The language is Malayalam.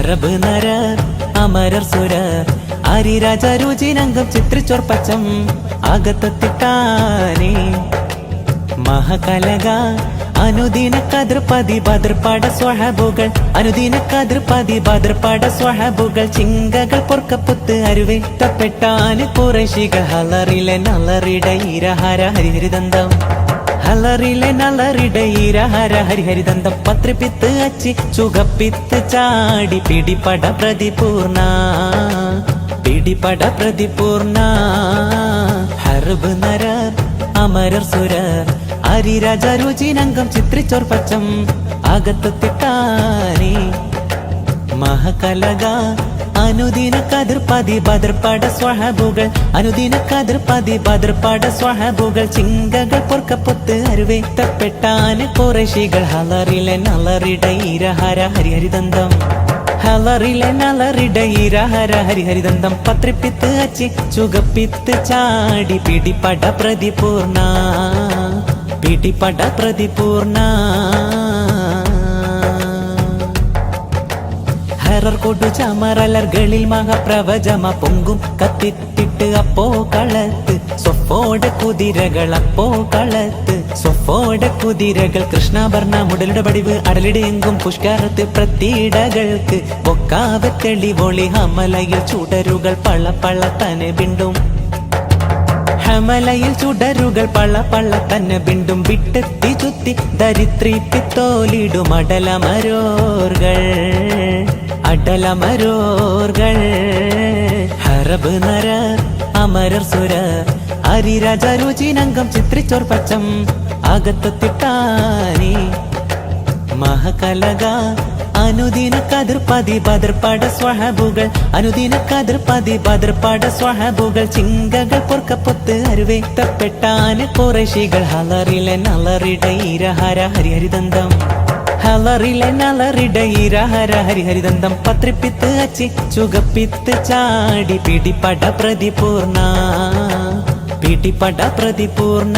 ഹറബ് നരർ അമരർ സുരർ ആരിരാജ രുചിനംഗം ചിത്രിച്ചോർപ്പച്ചം അകത്തെത്തിട്ടാനേ മഹകലക അനുദിന കതിർപതി ബദർപട സ്വഹബുകൾ അനുദിന കതിർപതി ബദർപട സ്വഹബുകൾ ചിങ്കകൾ പൊർക്കപ്പുത്ത് അരുവേറ്റപ്പെട്ടാന് കുറേശികൾ ഹലറിലെ നലറിട ഇരഹര ഹരിഹരിദന്തം ഹലറിലെ നലറിട ഇരഹര ഹരിഹരിദന്തം പത്രിപ്പിത്ത് അച്ചി ചുകപ്പിത്ത് ചാടി പിടിപട പ്രതിപൂർണ പിടിപട പ്രതിപൂർണ ഹർബ് നരർ അമരർ സുരർ ആരിരാജ രുചിനംഗം ചിത്രിച്ചോർപ്പച്ചം അകത്തെത്തിട്ടാനേ മഹകലക അനുദിന കതിർപതി ബദർപട സ്വഹബുകൾ അനുദിന കതിർപതി ബദർപട സ്വഹബുകൾ ചിങ്കകൾ പൊർക്കപ്പുത്ത് അരുവേറ്റപ്പെട്ടാന് കുറേശികൾ ഹലറിലെ നലറിട ഇരഹര ഹരിഹരിദന്തം ഹലറിലെ നലറിട ഇരഹര ഹരിഹരിദന്തം പത്രിപ്പിത്ത് അച്ചി ചുകപ്പിത്ത് ചാടി പിടിപട പ്രതിപൂർണ പിടിപട പ്രതിപൂർണ ഹറർ കൊടു ചമറലർകളിൽ മഹാപ്രവചമ പൊങ്കും കത്തിത്തിട്ട് അപ്പോ കളത്ത് സ്വഫോട കുതിരകൾ അപ്പോ കളത്ത് സ്വഫോട കുതിരകൾ കൃഷ്ണാഭരണ മുടലുടെ പടിവ് അടലിടെയെങ്കും പുഷ്കരത്ത് പ്രതീടകൾക്ക് പൊക്കാവെ തെളിവൊളി ഹമലയിൽ ചുടരുകൾ പള്ള പള്ള തന്നെ ബിണ്ടും ഹമലയിൽ ചുടരുകൾ പള്ള പള്ള തന്നെ ബിണ്ടും വിട്ടെത്തി ചുത്തി ദരിത്രി പിത്തോലിടും അടലമരോർകൾ അടലമരോർകൾ ഹറബ് നരർ അമരർ സുരർ ആരിരാജ രുചിനംഗം ചിത്രിച്ചോർപ്പച്ചം അകത്തെത്തിട്ടാനേ മഹകലക അനുദിന കതിർപതി ബദർപട സ്വഹബുകൾ അനുദിന കതിർപതി ബദർപട സ്വഹബുകൾ ചിങ്കകൾ പൊർക്കപ്പുത്ത് അരുവേറ്റപ്പെട്ടാന് കുറേശികൾ ഹലറിലെ നലറിട ഇരഹര ഹരിഹരിദന്തം ഹലറിലെ നലറിട ഇരഹര ഹരിഹരിദന്തം പത്രിപ്പിത്ത് അച്ചി ചുകപ്പിത്ത് ചാടി പിടിപട പ്രതിപൂർണ പിടിപട പ്രതിപൂർണ